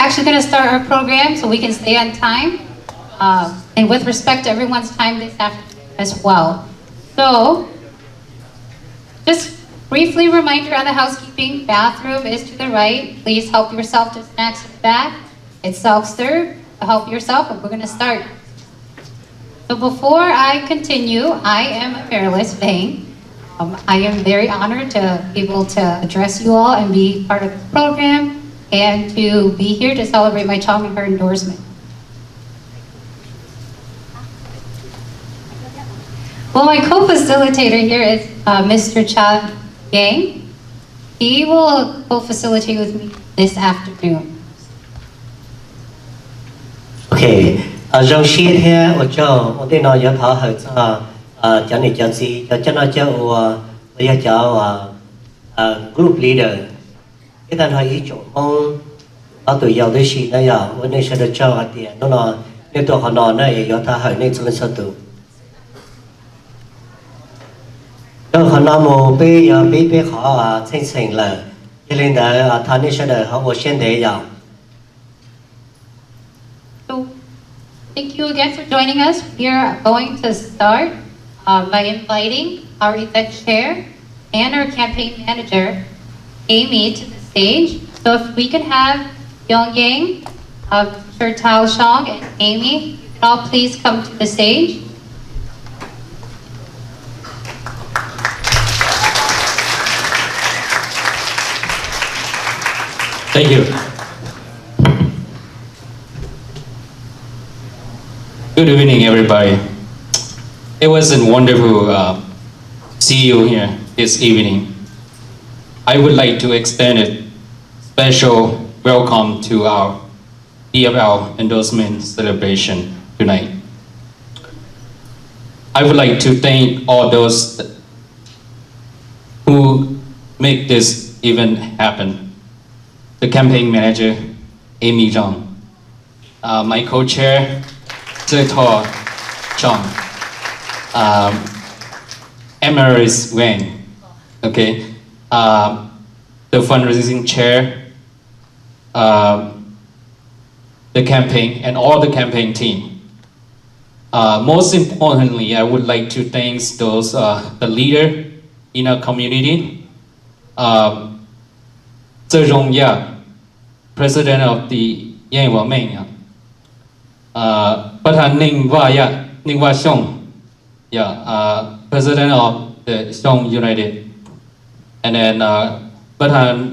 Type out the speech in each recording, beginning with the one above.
actually going to start our program so we can stay on time. And with respect to everyone's time this afternoon as well. So, just briefly reminder on the housekeeping, bathroom is to the right. Please help yourself to snacks in the back. It's self-serve, help yourself, and we're gonna start. So before I continue, I am Marilys Vane. I am very honored to be able to address you all and be part of the program and to be here to celebrate Mai Chong and her endorsement. Well, my co-facilitator here is Mr. Cha Yang. He will co-facilitate with me this afternoon. Okay, Ramsey here, tôi nói cho thảo hợp cho này cho gì cho nó cho group leader. Cái thằng hỏi ý chỗ mong ở tuổi giàu đấy gì đấy à, vấn đề sẽ được cho cái tiền nó nên tôi họ nói này cho thảo hỏi nên cho nó sao tụ. Họ nói một bé họ thành là cho nên là thằng này sẽ được họ vô xem để giàu. Thank you again for joining us. We are going to start by inviting our event chair and our campaign manager, Amy, to the stage. So if we could have Yong Yang, Sir Tao Xiong, and Amy, you can all please come to the stage. Thank you. Good evening, everybody. It was wonderful to see you here this evening. I would like to extend a special welcome to our DFL endorsement celebration tonight. I would like to thank all those who make this event happen. The campaign manager, Amy Zhang, my co-chair, Zhe-To Chong, Emirates Wang, okay, the fundraising chair, the campaign, and all the campaign team. Most importantly, I would like to thank those the leader in our community, Zhe Rongya, President of the Yang Wameng. Pathan Ning Wa Xiong, President of the Xiong United, and then Pathan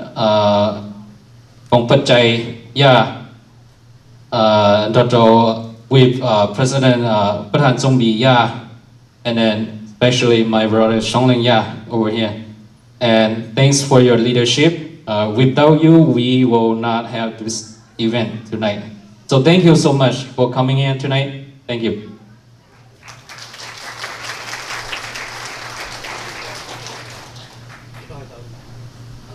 Kong Pachai Dr. with President Pathan Zongbi and then especially my brother Xiongling over here. And thanks for your leadership. Without you, we will not have this event tonight. So thank you so much for coming in tonight. Thank you.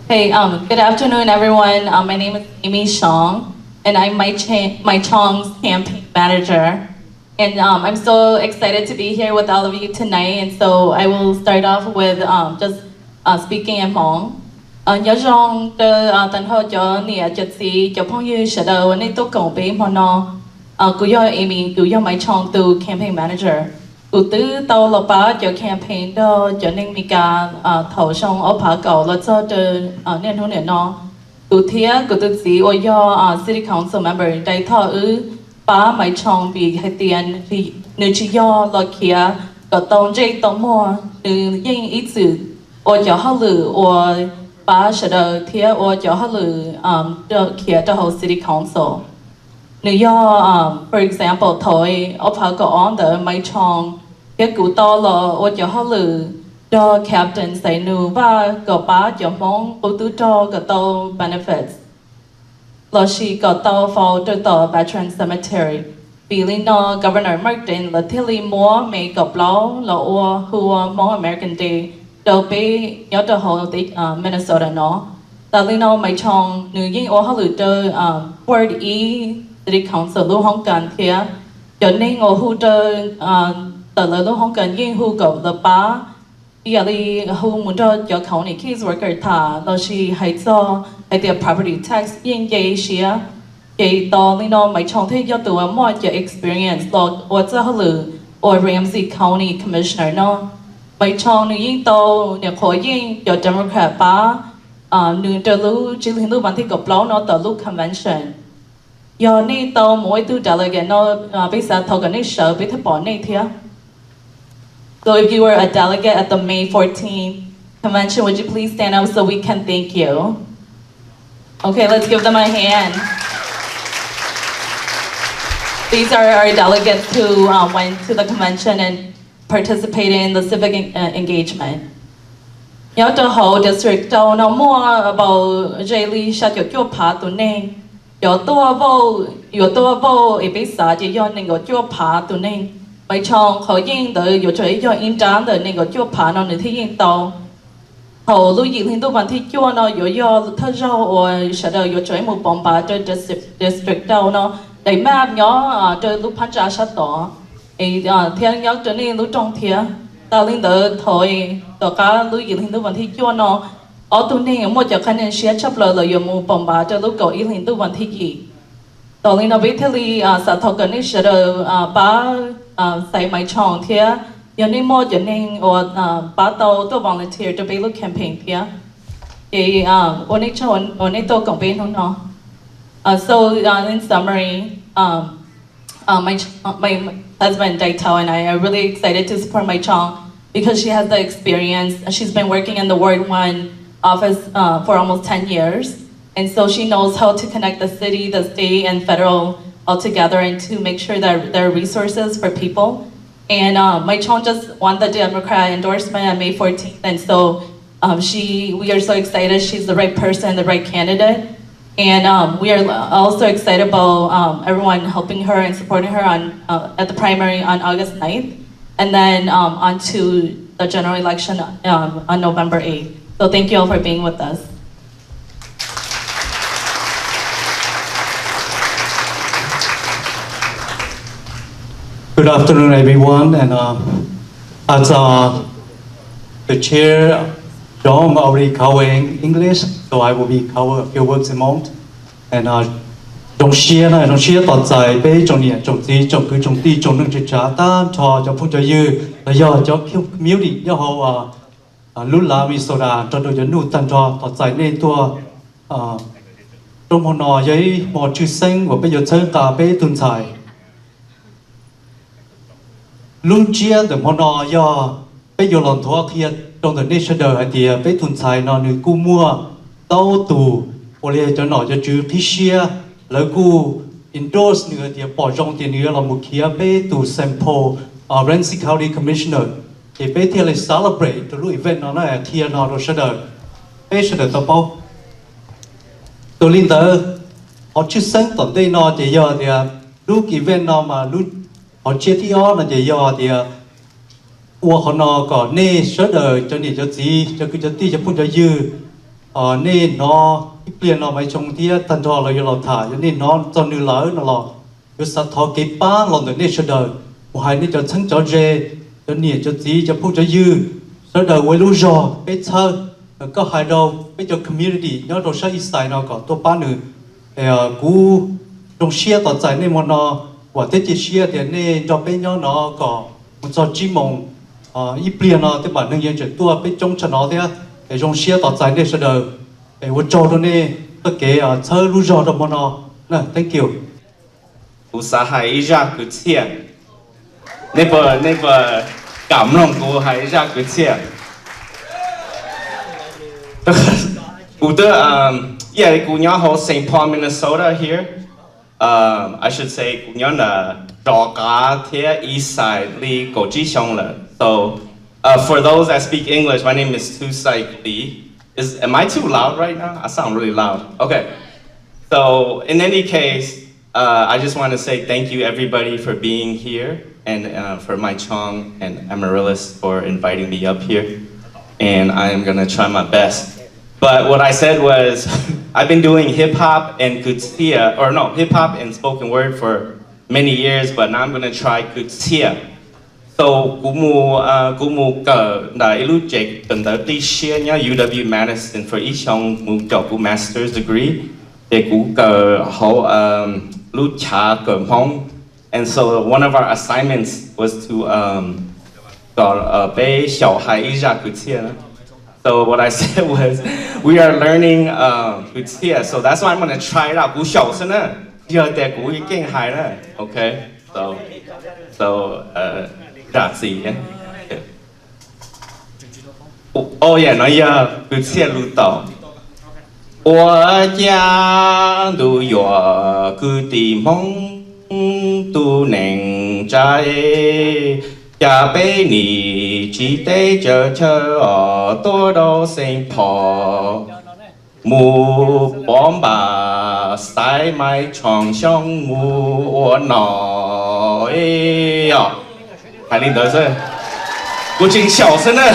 Hey, good afternoon, everyone. My name is Amy Xiong, and I'm Mai Chong's campaign manager. And I'm so excited to be here with all of you tonight. And so I will start off with just speaking in Hmong. Nhớ rằng tận hồ cho nè chật sĩ cho phong như sẽ đầu nên tôi cộng với họ nó cứ do Amy cứ do Mai Chong từ campaign manager cứ từ tàu là ba cho campaign đó cho nên mình cả thầu xong ở phá cầu là cho nên hôm nay nó cứ thế cứ từ sĩ ở do city council member đại thọ ba Mai Chong bị hay tiền thì nếu chỉ do là kia có tông dây tông mua từ những ý sự ở cho họ lử ở ba sẽ đầu thế ở cho họ lử kia cho whole city council. Nếu do for example thôi ở phá cầu on the Mai Chong cái cụ to là ở cho họ lử cho captain say nu và có ba cho mong ô tô cho có tàu benefits. Là she có tàu for cho tàu veteran cemetery. Vì lý do Governor Martin là thiết lý mua mấy cặp lâu là ở hùa more American Day đầu bé nhớ cho họ tới Minnesota nó. Tại lý do Mai Chong nếu như ở họ lựa cho Ward E City Council luôn không cần thế cho nên ở hù cho tờ lời luôn không cần nhưng hù cầu là ba giờ đi hù muốn choเขาnày case worker thà là she hay cho hay the property tax nhưng vậy she Cái đó lý do Mai Chong thấy do tụi mọi cái experience lo ở chỗ hở or Ramsey County Commissioner nó Mai Chong nữ yên tàu nhà khối yên do Democrat ba nữ trở lưu chỉ liên lưu bản thị gặp lâu nó trở lưu convention do này tàu mỗi tu delegate nó bây giờ thầu cái này sợ bị thất bỏ này thiệt. So if you were a delegate at the May 14th convention, would you please stand up so we can thank you? Okay, let's give them a hand. These are our delegates who went to the convention and participated in the civic engagement. Nhớ cho hậu district đâu nó mua about daily shut your chua phá tụi nên. Yo tua vô ý biết sao chỉ do nên có chua phá tụi nên. Mai Chong khởi yên tới yo chơi do in trán tới nên có chua phá nó nên thi yên tàu. Hậu lưu ý liên tục bản thi chua nó yo thơ rau or sẽ đời yo chơi một bóng bá tới district đâu nó. Để map nhỏ chơi lúc phát ra sát tỏ. Thiên nhỏ trở nên lúc trong thiên. Ta linh tới thôi tỏ cả lưu ý liên tục bản thi chua nó. Ở tụi nên một giờ khả năng sẽ chấp lời yo một bóng bá tới lúc cầu ý liên tục bản thi gì. Tỏ linh nó biết thế li xã thọ cần ní sẽ đời bá say Mai Chong thia, yo ni mo yo ning or ba tàu to volunteer to be look campaign thia. Cái oni chon oni to campaign hông nó. So in summary, my husband Daitao and I are really excited to support Mai Chong because she has the experience. She's been working in the Ward 1 office for almost 10 years, and so she knows how to connect the city, the state, and federal all together and to make sure that there are resources for people. And Mai Chong just won the Democrat endorsement on May 14th, and so we are so excited. She's the right person, the right candidate, and we are also excited about everyone helping her and supporting her on at the primary on August 9th, and then on to the general election on November 8th. So thank you all for being with us. Good afternoon, everyone. And as the chair, John already covered English, so I will be cover a few words in Mont. And trong xe này, trong xe toàn giải bé trong nhà, trong tí, trong cứ trong tí, trong nâng trả ta cho phút cho dư, là do cho miếu đi, do họ lúc là mi soda cho đôi chân nụ tan cho toàn giải nên tua trong họ nọ giấy một chữ xanh và bây giờ chơi cà bé tuần giải. Luôn chia từ món nọ do bây giờ lần thua thiệt trong the national hay thì bây tuần sai nó nữ cu mua tàu tù hoặc là cho nó cho chữ phí share lấy cu endorse nữa thì bỏ trong tiền nữa là một kia bây tù sample Ramsey County Commissioner thì bây thì là celebrate từ lúc event nó là thiệt nó rồi sẽ đợi bây sẽ đợi tao bao tôi liên tới họ chưa sáng tuần đây nó chỉ giờ thì lúc event nó mà lúc họ chia thi ó là chỉ do thì họ nó có nê số đời cho nên cho gì cho cứ cho tí cho phun cho dư nê nó tiền nó mấy trong thì tan cho là do thả cho nên nó cho nữ lỡ nó lò cứ sát thọ cái ba lòng đời nê số đời một hai nê cho thân cho dê cho nên cho gì cho phun cho dư số đời với lũ giò cái thơ có hai đầu bây giờ community nhớ đồ sai sai nó có tô ba nữ cú trong xe tọt giải nên mà nó và thế chỉ xia thì nên cho bên nhau nó có một số chim mông ít tiền nó thì bản năng hiện chuyện tua bên trong cho nó thế để trong xia tọt giải nên sẽ được để một chỗ đó nên tất cả chơi lưu gió đó mà nó nè thank you. Usa hay ra cứ tiền, never cảm lòng của hay ra cứ tiền. Cú tớ yeah cú nhớ hồ St. Paul, Minnesota here. I should say, cũng nhớ là trò cá thế east side li Cổ Chi Xiong là. So, for those that speak English, my name is Tu Sai Li. Am I too loud right now? I sound really loud. Okay. So, in any case, I just want to say thank you everybody for being here, and for Mai Chong and Amaryllis for inviting me up here. And I am gonna try my best. But what I said was, I've been doing hip hop and hip hop and spoken word for many years, but now I'm gonna try Kutsia. So, kumu da ilu jek tanda ti share nya UW Madison for Ishong mu joku master's degree. để cú cờ hậu lúc cha cờ phong. And so one of our assignments was to có bé小孩一下古切呢。So what I said was, we are learning Gutierrez, so that's why I'm gonna try it out. Cú short nữa, giờ để cú ý kinh hài nữa, okay? So đạt gì nhé? Oh yeah, nói giờ Gutierrez lưu tàu. 我家都有个地梦都能在。 Cha bé nì chỉ tế chờ tôi đâu sinh phò mù bom bà sai mai chong xiong mù ô nọ ấy à hai linh tới rồi cô chính小声呢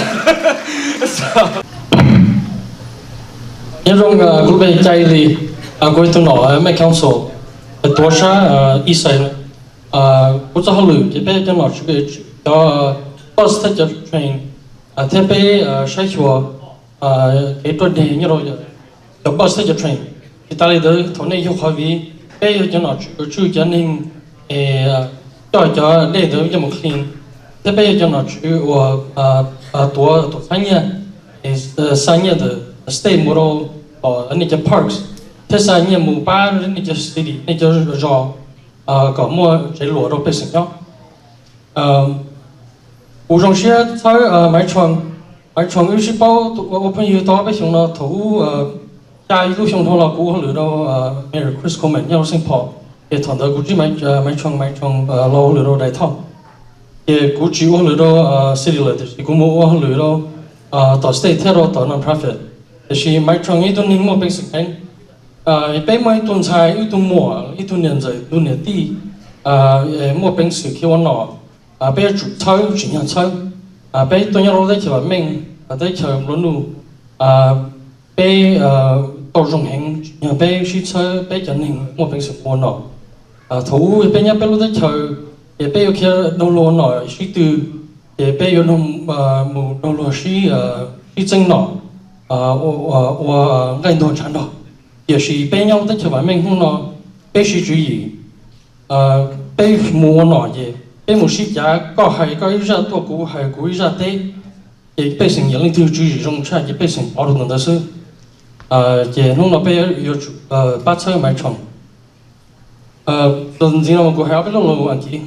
nhớ rằng cô bé trai thì cô tôi nói mấy council tổ sa ít sai cô cho họ lựa cái bé cho nó chịu cho bus teacher train thế bé sai chùa cái tuần này như rồi cho bus teacher train thì ta lấy được thằng này học hỏi vì bé cho nó chịu cho nên cho để được cho một clean thế bé cho nó chịu tổ sáng nhá the state model ở những cái parks thế sáng nhá mù ba những cái city những cái rõ có mua cái lúa đâu bé sinh nhá我上学在买床有时包我朋友到北上了头家一路上头了过后到Mary Chris Coleman 要先跑也谈到估计买床老了到来趟也估计我了到city 了就是估摸我了到到 state 到 non-profit 就是买床一顿宁莫被生一杯买一顿菜一顿馍一顿年子一顿年底莫平时去我拿bé chủ thâu chuyển nhà thâu bé tôi nhớ rồi đấy chờ mình đấy chờ luôn luôn bé tổ dùng hình nhà bé suy chơi bé chân hình một bên sự buồn nọ thú bé nhớ bé lúc đấy chờ bé kia đâu luôn nọ suy từ bé yêu nông mù đâu luôn suy chân nọ ngay đồ chán nọ也是bé nhau đấy chờ mình không nọ bé suy chú ý bé mua nọ gì bé một sĩ giá có hay có raตัวกูhayกูra thế thì bé sinh những thứ chú ý trong cha thì bé sinh bảo được nó sự thì lúc nào bé yêu bắt chơi máy chồng lần gì nào màกูhay biết lâu anh chị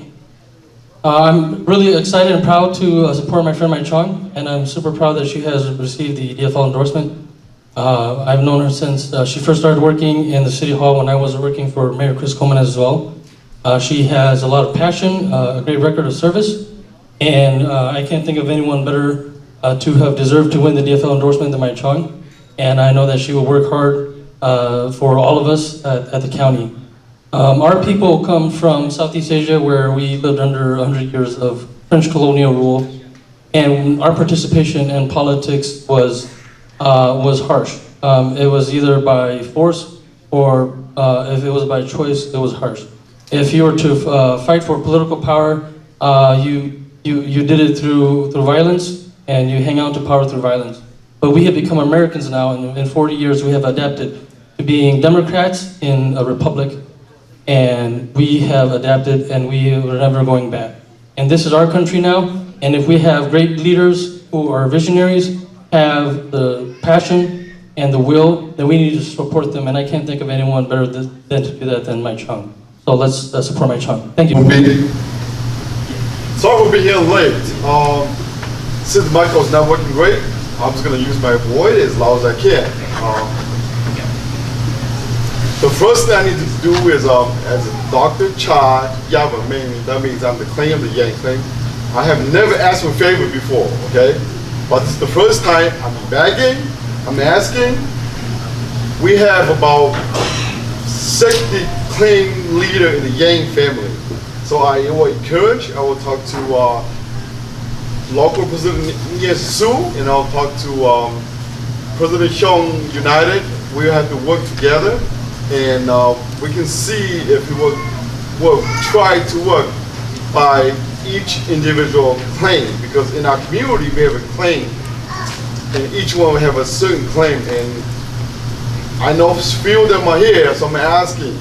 I'm really excited and proud to support my friend Mai Chong, and I'm super proud that she has received the DFL endorsement. I've known her since she first started working in the City Hall when I was working for Mayor Chris Coleman as well. She has a lot of passion, a great record of service, and I can't think of anyone better to have deserved to win the DFL endorsement than Mai Chong. And I know that she will work hard for all of us at the county. Our people come from Southeast Asia, where we lived under 100 years of French colonial rule, and our participation in politics was harsh. It was either by force or if it was by choice, it was harsh. If you were to fight for political power, you did it through violence, and you hang on to power through violence. But we have become Americans now, and in 40 years we have adapted to being Democrats in a republic, and we have adapted, and we are never going back. And this is our country now, and if we have great leaders who are visionaries, have the passion and the will, then we need to support them, and I can't think of anyone better than to do that than Mai Chong. So let's support Mai Chong. Thank you. Sorry for being here late. Since the mic is not working great, I'm just going to use my voice as loud as I can. The first thing I need to do is, as a Dr. Cha Yava, that means I'm the claim of the Yang claim. I have never asked for a favor before, okay? But this is the first time I'm begging, I'm asking. We have about 60 claim leader in the Yang family. So I will encourage, I will talk to local President Su, and I'll talk to President Xiong United. We have to work together, and we can see if we will try to work by each individual claim, because in our community we have a claim, and each one will have a certain claim, and I know few of them are here, so I'm asking,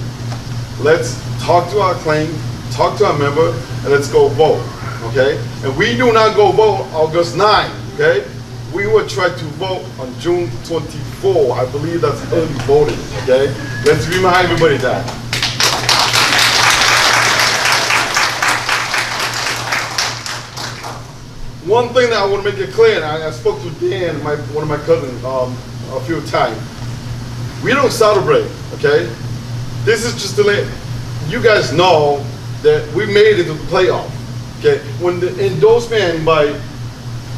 let's talk to our claim, talk to our member, and let's go vote, okay? And we do not go vote August 9, okay? We will try to vote on June 24. I believe that's early voting, okay? Let's remind everybody that. One thing that I want to make it clear, and I spoke to Dan, one of my cousins, a few times. We don't celebrate, okay? This is just to let you guys know that we made it to the playoff, okay? When the endorsement by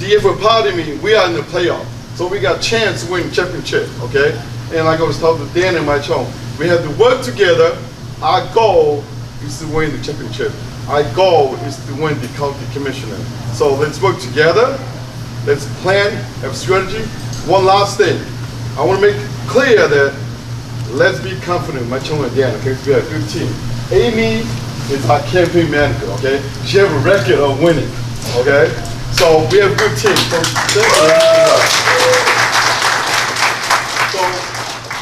DFL party meeting, we are in the playoff. So we got a chance to win championship, okay? And like I was talking to Dan and Mai Chong, we have to work together. Our goal is to win the championship. Our goal is to win the county commissioner. So let's work together. Let's plan, have strategy. One last thing. I want to make it clear that let's be confident, Mai Chong and Dan, okay? We are a good team. Amy is our campaign manager, okay? She has a record of winning, okay? So we have a good team. So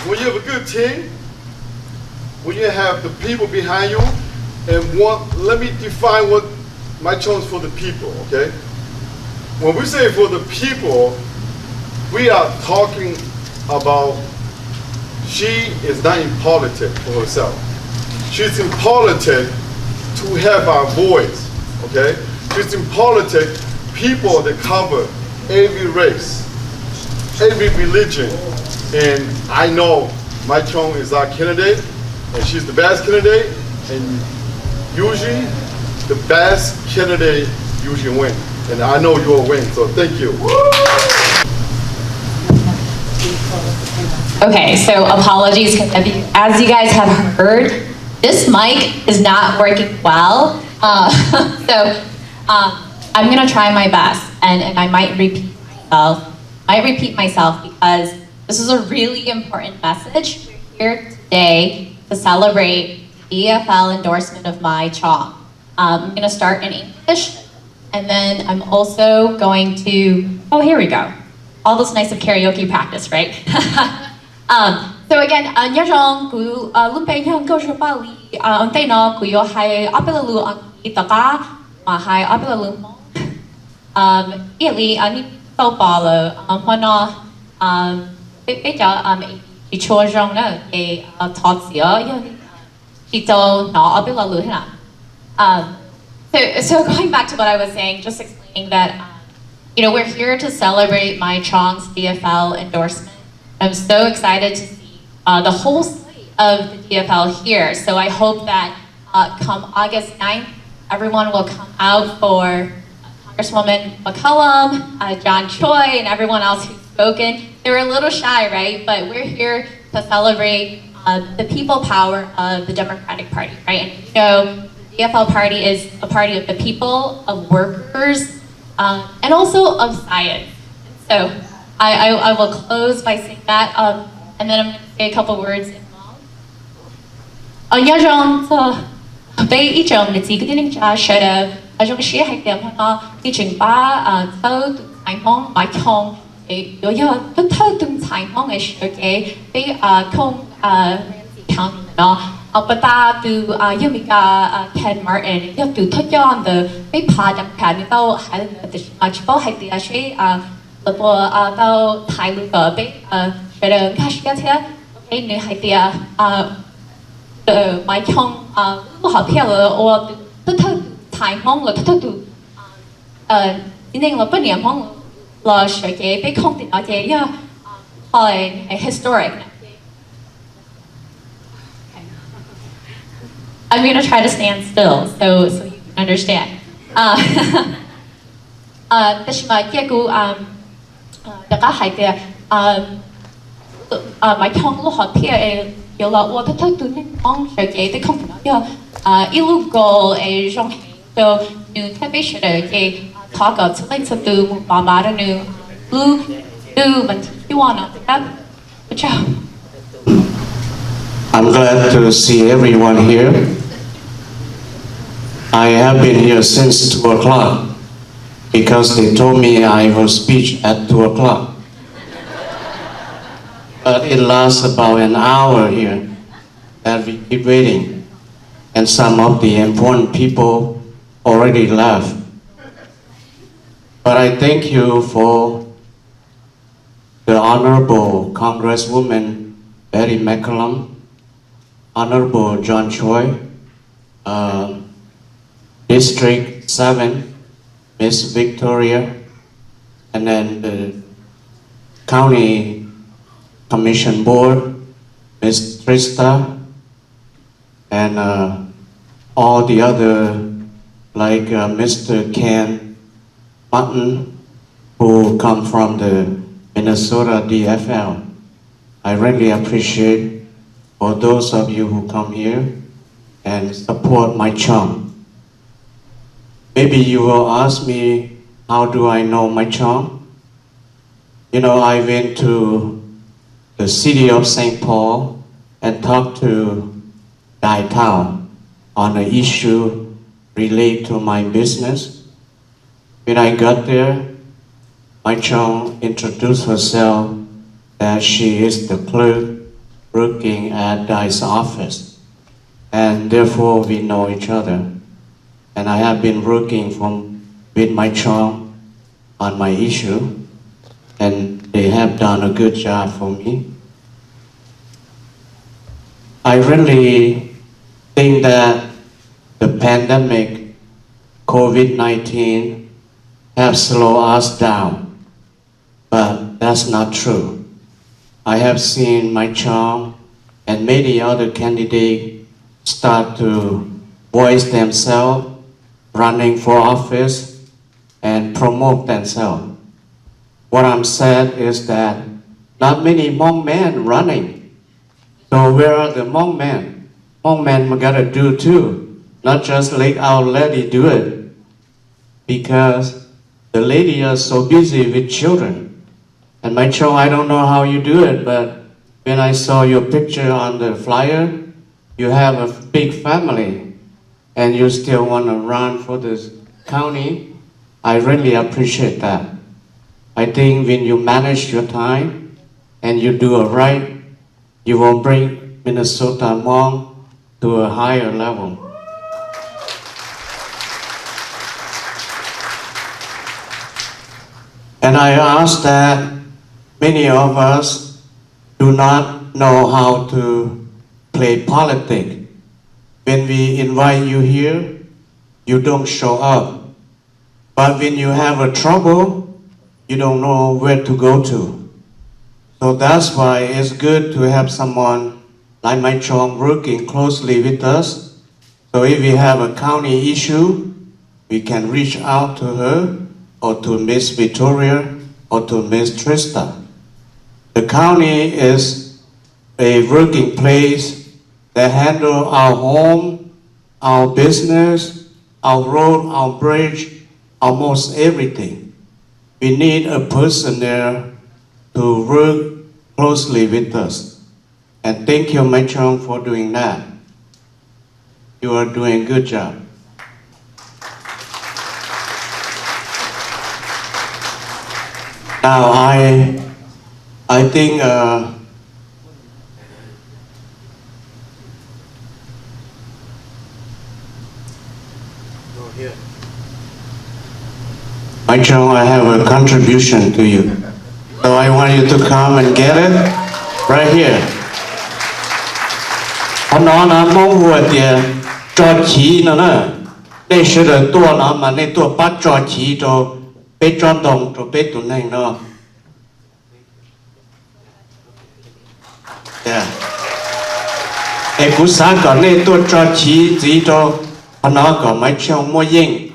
when you have a good team, when you have the people behind you, and let me define what Mai Chong is for the people, okay? When we say for the people, we are talking about she is not in politics for herself. She's in politics to have our voice, okay? She's in politics, people that cover every race, every religion. And I know Mai Chong is our candidate, and she's the best candidate, and usually the best candidate usually wins. And I know you'll win, so thank you. Okay, so apologies, 'cause as you guys have heard, this mic is not working well. I'm gonna try my best, and I might repeat myself because this is a really important message. We're here today to celebrate DFL endorsement of Mai Chong. I'm gonna start in English, and then I'm also going to, oh, here we go. All this nice of karaoke practice, right? So again, nhớ rằng cứ lúc bây giờ câu chuyện bảo lý anh thấy nó cứ hay áp lực luôn anh tất cả mà hay áp lực luôn ý lý anh tàu bảo là hôm nó bây giờ chỉ cho rằng nó cái thoát giữa chỉ cho nó áp lực luôn hả so going back to what I was saying, just explaining that we're here to celebrate Mai Chong's DFL endorsement. I'm so excited to see the whole slate of the DFL here. So I hope that come August 9th, everyone will come out for Congresswoman McCollum, John Choi, and everyone else who's spoken. They were a little shy, right? But we're here to celebrate the people power of the Democratic Party, right? And the DFL party is a party of the people, of workers, and also of science. So I will close by saying that, and then I'm going to say a couple words in Hmong. Nhớ rằng bây ý chồng là chỉ cái tiếng Anh sẽ là trong cái hay điểm nó cái trình bá tao Thái Hmong Mai Chong để có tất cả từng Thái Hmong cái sự cái bây không Ramsey County nó but ta từ Ken Martin từ thoát cho the bây phá đặc phá tao hay là chỉ bảo hay là sẽ bữa tao Thái luôn ở bây sẽ là cái gì thế cái nữa hay là Mai Chong họ theo là tất cả Thái Hmong là tất cả từ chính là bất niệm Hmong là sẽ cái bây không thì nó cái historic. I'm going to try to stand still so you can understand. This my kêu tất cả hay là Mai Chong lúc họ theo有了我偷偷读那帮学姐的空调一路过中就你特别是的给他个出来出读妈妈的你路问题你忘了不知道 I'm glad to see everyone here. I have been here since 2 o'clock because they told me I will speak at 2 o'clock. but it lasts about an hour here that we keep waiting. And some of the important people already left. But I thank you for the Honorable Congresswoman Betty McCollum, Honorable John Choi, District 7, Miss Victoria, and then the County Commission Board, Miss Trista, and all the other, like Mr. Ken Martin, who come from the Minnesota DFL. I really appreciate for those of you who come here and support Mai Chong. Maybe you will ask me, how do I know Mai Chong? You know, I went to the city of St. Paul and talked to Dai Tao on an issue related to my business. When I got there, Mai Chong introduced herself that she is the clerk working at Dai's office, and therefore we know each other. And I have been working with Mai Chong on my issue, and they have done a good job for me. I really think that the pandemic, COVID-19, have slowed us down, but that's not true. I have seen Mai Chong and many other candidates start to voice themselves, running for office, and promote themselves. What I'm sad is that not many Hmong men running. So where are the Hmong men? Hmong men we gotta do too, not just let our lady do it, because the lady is so busy with children. And Mai Chong, I don't know how you do it, but when I saw your picture on the flyer, you have a big family, and you still want to run for this county. I really appreciate that. I think when you manage your time and you do it right, you will bring Minnesota Hmong to a higher level. And I ask that many of us do not know how to play politics. When we invite you here, you don't show up. But when you have a trouble, you don't know where to go to. So that's why it's good to have someone like Mai Chong working closely with us. So if we have a county issue, we can reach out to her or to Miss Victoria or to Miss Trista. The county is a working place that handle our home, our business, our road, our bridge, almost everything. We need a person there to work closely with us. And thank you, Mai Chong, for doing that. You are doing a good job. Now, I think Mai Chong, I have a contribution to you. So I want you to come and get it right here. Nó mong vừa thì cho khí nữa nè. Đây sẽ là tua nó mà này tua bắt cho khí cho bé tròn đồng cho bé tụi này nó. Yeah. Ê cú sáng còn này tua cho khí chỉ cho nó còn Mai Chong mua yên.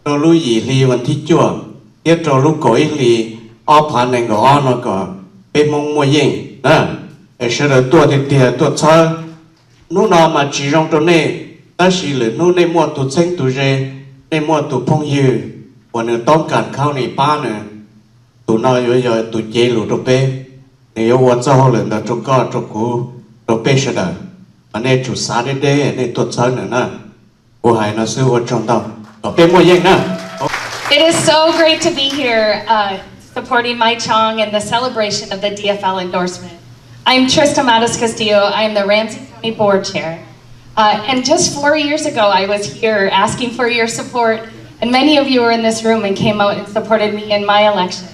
Cho lúc gì thì vẫn thích chua. Tiếp cho lúc cõi thì ốp hành này có nó có bé mong mua yên. Nè. Ê sẽ là tua thì tua chơi. Nú nào mà chỉ trong chỗ này, ta chỉ là nú này mua tụ xanh tụ rê, này mua tụ phong hiu, và nữa tóm cản khao này ba nữa, tụ nào rồi tụ chế lụt chỗ bé, này yêu vật cho họ lần đó chỗ co chỗ cũ, chỗ bé sẽ đợi, mà này chủ xã đây đây, này tụ chơi nữa nè, cô hải nó sư vật trong tàu, chỗ bé mua yên nè. It is so great to be here supporting Mai Chong and the celebration of the DFL endorsement. I'm Trista Matas Castillo. I'm the Ramsey County Board Chair. And just 4 years ago, I was here asking for your support, and many of you were in this room and came out and supported me in my election.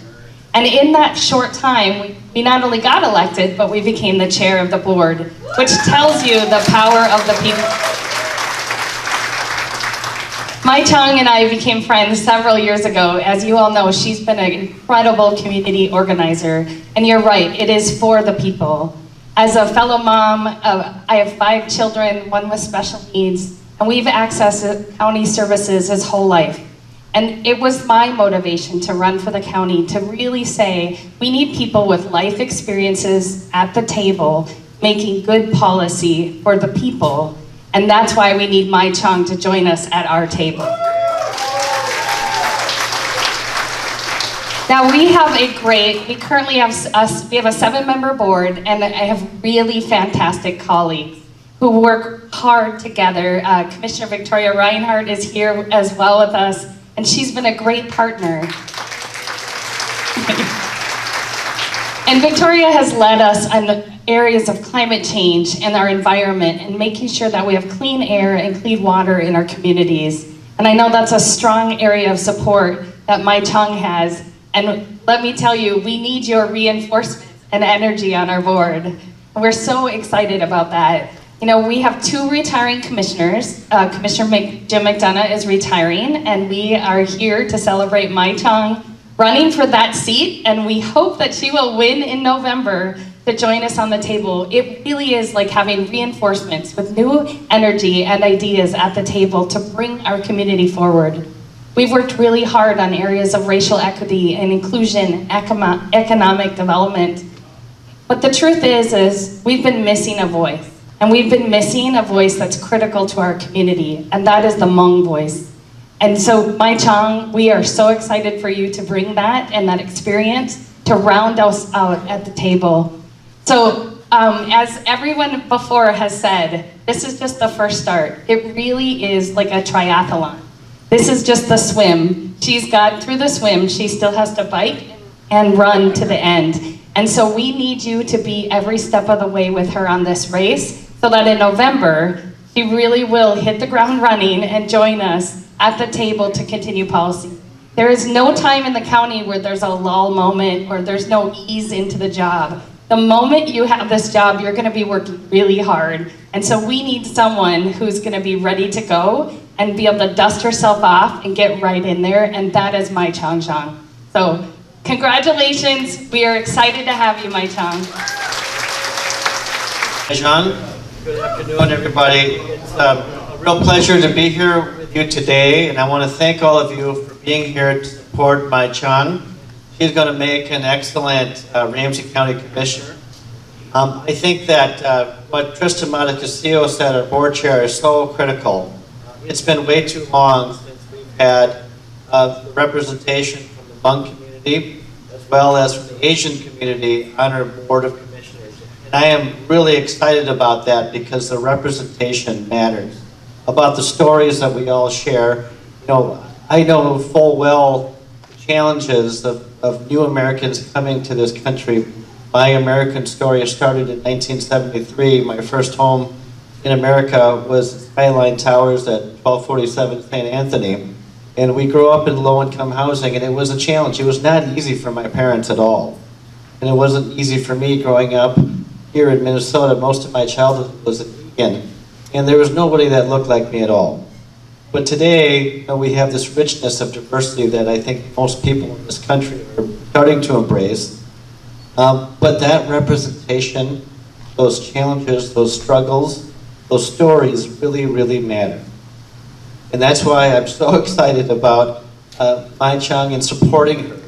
And in that short time, we not only got elected, but we became the chair of the board, which tells you the power of the people. Mai Chong and I became friends several years ago. As you all know, she's been an incredible community organizer. And you're right, it is for the people. As a fellow mom, I have 5 children, one with special needs, and we've accessed county services his whole life. And it was my motivation to run for the county, to really say, we need people with life experiences at the table, making good policy for the people. And that's why we need Mai Chong to join us at our table. Now we currently have we have a 7-member board, and I have really fantastic colleagues who work hard together. Commissioner Victoria Reinhardt is here as well with us, and she's been a great partner. And Victoria has led us on areas of climate change and our environment and making sure that we have clean air and clean water in our communities. And I know that's a strong area of support that Mai Chong has. And let me tell you, we need your reinforcement and energy on our board. And we're so excited about that. You know, we have 2 retiring commissioners. Commissioner Jim McDonough is retiring, and we are here to celebrate Mai Chong running for that seat, and we hope that she will win in November to join us on the table. It really is like having reinforcements with new energy and ideas at the table to bring our community forward. We've worked really hard on areas of racial equity and inclusion, economic development. But the truth is we've been missing a voice. And we've been missing a voice that's critical to our community, and that is the Hmong voice. And so, Mai Chong, we are so excited for you to bring that and that experience to round us out at the table. So, as everyone before has said, this is just the first start. It really is like a triathlon. This is just the swim. She's got through the swim, she still has to bike and run to the end. And so we need you to be every step of the way with her on this race, so that in November, she really will hit the ground running and join us at the table to continue policy. There is no time in the county where there's a lull moment or there's no ease into the job. The moment you have this job, you're gonna be working really hard. And so we need someone who's gonna be ready to go and be able to dust herself off and get right in there, and that is Mai Chong Xiong. So congratulations, we are excited to have you, Mai Chong. Hi, John. Good afternoon, everybody. It's a real pleasure to be here with you today, and I want to thank all of you for being here to support Mai Chong. She's going to make an excellent Ramsey County Commissioner. I think that what Trista Matas Castillo said, our board chair, is so critical. It's been way too long since we've had the representation from the Hmong community as well as from the Asian community on our board of commissioners. And I am really excited about that because the representation matters. About the stories that we all share. You know, I know full well the challenges of new Americans coming to this country. My American story started in 1973. My first home in America was Skyline Towers at 1247 St. Anthony. And we grew up in low-income housing, and it was a challenge. It was not easy for my parents at all. And it wasn't easy for me growing up here in Minnesota. Most of my childhood was in Michigan, and there was nobody that looked like me at all. But today, you know, we have this richness of diversity that I think most people in this country are starting to embrace. But that representation, those challenges, those struggles, those stories really, really matter. And that's why I'm so excited about Mai Chong and supporting her.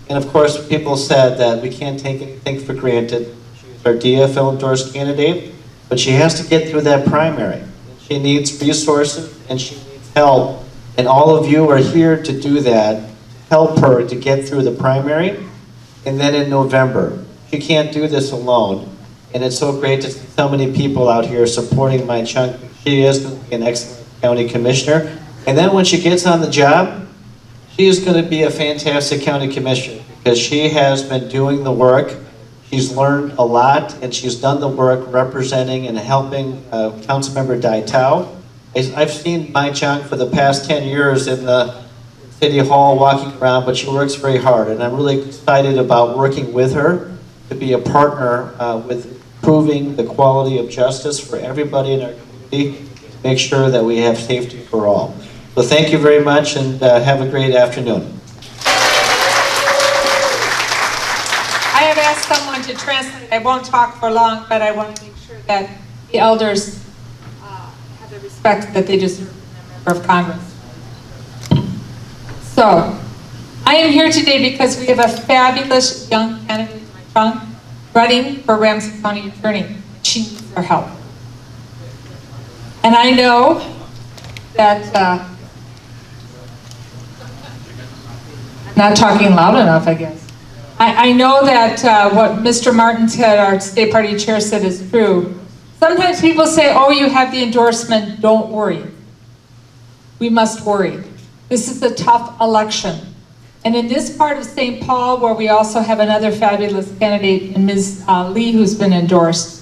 And of course, people said that we can't take anything for granted. She's our DFL endorsed candidate, but she has to get through that primary. She needs resources and she needs help. And all of you are here to do that, to help her to get through the primary. And then in November, she can't do this alone. And it's so great to see so many people out here supporting Mai Chong. She is going to be an excellent county commissioner. And then when she gets on the job, she is going to be a fantastic county commissioner because she has been doing the work. She's learned a lot, and she's done the work representing and helping Councilmember Dai Tao. I've seen Mai Chong for the past 10 years in the City Hall walking around, but she works very hard, and I'm really excited about working with her to be a partner with improving the quality of justice for everybody in our community, to make sure that we have safety for all. So thank you very much, and have a great afternoon. I have asked someone to translate. I won't talk for long, but I want to make sure that the elders have the respect that they deserve from a member of Congress. So, I am here today because we have a fabulous young candidate, Mai Chong, running for Ramsey County Attorney. She needs our help. And I know that, I'm not talking loud enough, I guess. I know that what Mr. Martin said, our state party chair said, is true. Sometimes people say, oh, you have the endorsement, don't worry. We must worry. This is a tough election. And in this part of St. Paul, where we also have another fabulous candidate, in Ms. Lee, who's been endorsed,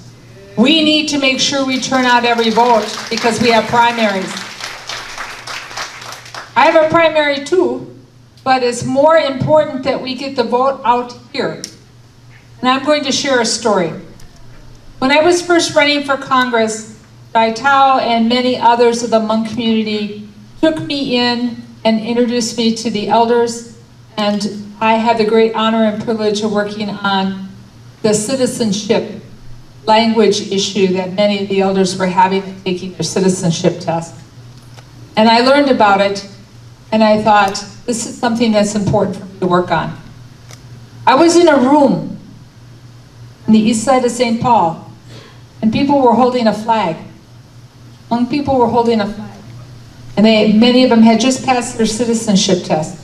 we need to make sure we turn out every vote because we have primaries. I have a primary too, but it's more important that we get the vote out here. And I'm going to share a story. When I was first running for Congress, Dai Tao and many others of the Hmong community took me in and introduced me to the elders, and I had the great honor and privilege of working on the citizenship language issue that many of the elders were having and taking their citizenship test. And I learned about it, and I thought, this is something that's important for me to work on. I was in a room on the east side of St. Paul, and people were holding a flag. Hmong people were holding a flag. And many of them had just passed their citizenship test.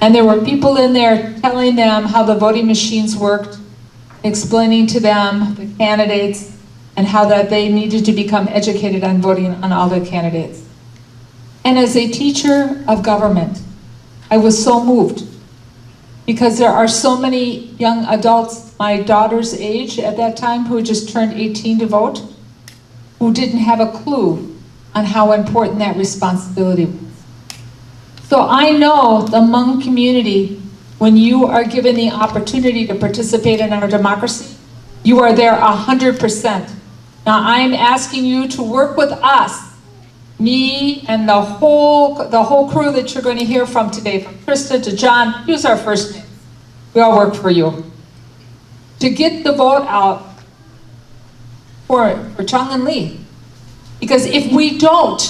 And there were people in there telling them how the voting machines worked, explaining to them the candidates, and how that they needed to become educated on voting on all the candidates. And as a teacher of government, I was so moved, because there are so many young adults my daughter's age at that time who had just turned 18 to vote, who didn't have a clue on how important that responsibility was. So I know the Hmong community, when you are given the opportunity to participate in our democracy, you are there 100%. Now I'm asking you to work with us, me and the whole crew that you're going to hear from today, from Krista to John, use our first names. We all work for you. To get the vote out for Chong and Lee. Because if we don't,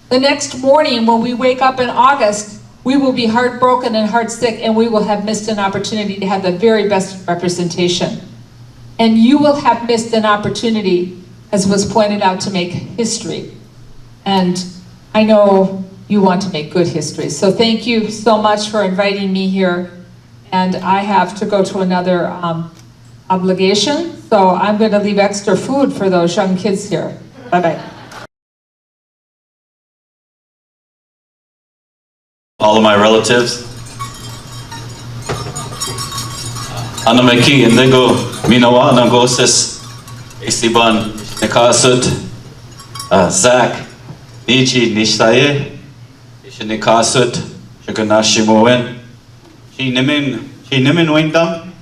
the next morning when we wake up in August, we will be heartbroken and heartsick, and we will have missed an opportunity to have the very best representation. And you will have missed an opportunity, as was pointed out, to make history. And I know you want to make good history. So thank you so much for inviting me here. And I have to go to another obligation. So I'm going to leave extra food for those young kids here. Bye-bye. All of my relatives. Anameki Indigo Minawa Nangosis Isiban Nikasut Zach Nichi Nishtaye Nishinikasut Shikanashimoen She Nimin Windam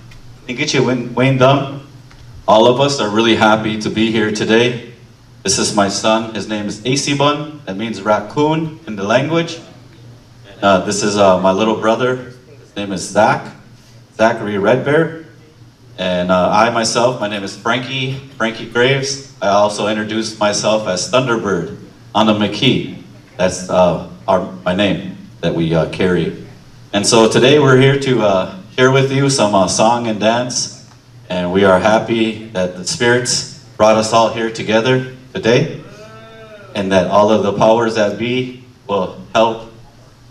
Nikichi Windam. All of us are really happy to be here today. This is my son. His name is Asibun. That means raccoon in the language. This is my little brother. His name is Zachary Redbear. And I myself, my name is Frankie Graves. I also introduced myself as Thunderbird on the McKee. That's my name that we carry. And so today we're here to share with you some song and dance. And we are happy that the spirits brought us all here together today. And that all of the powers that be will help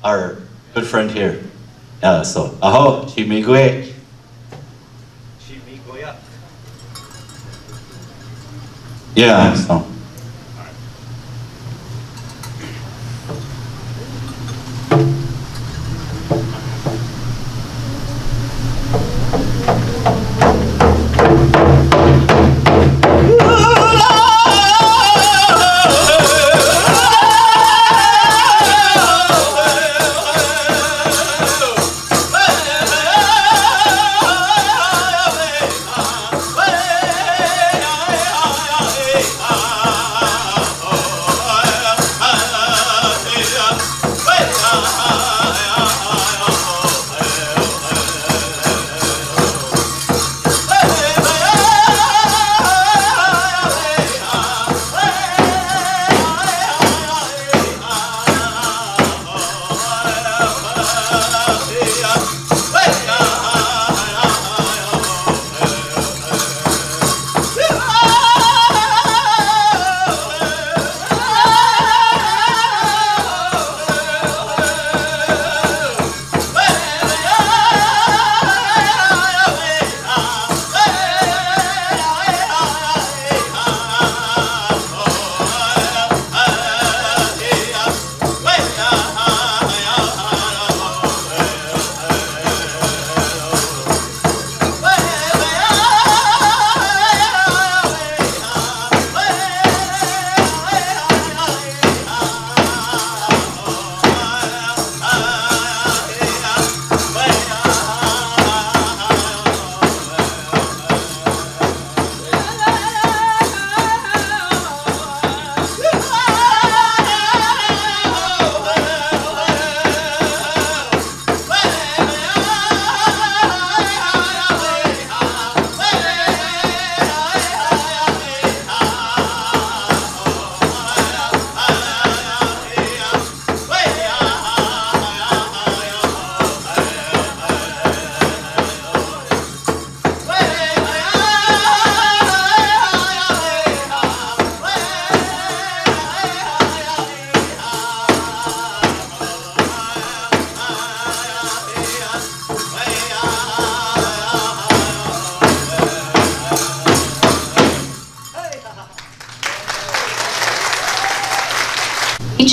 our good friend here. So, aho, chimigwe. Chimigoya. Yeah, so.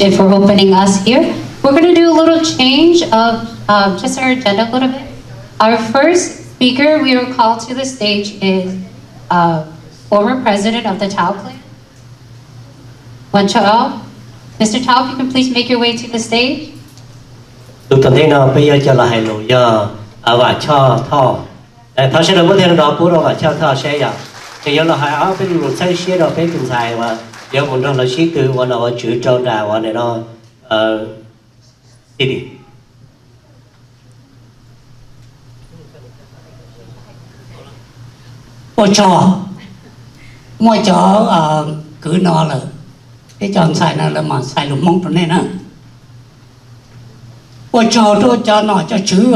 and for opening us here. We're going to do a little change of just our agenda a little bit. Our first speaker we are called to the stage is former president of the Tao clan, Chao. Mr. Tao, if you can please make your way to the stage. Lúc tuần thế nào bây giờ cho là hài lộ giờ và cho thọ thọ sẽ được một thiên đó bố đó và cho thọ sẽ giờ thì giờ là hài áo bên một sai xe đó bên cùng dài và giờ một đó là sĩ từ và nó chữ trâu đà và này nó đi mua cho cứ nó là cái chọn xài nó là mà xài lục mông trong này nè mua cho nó cho chữ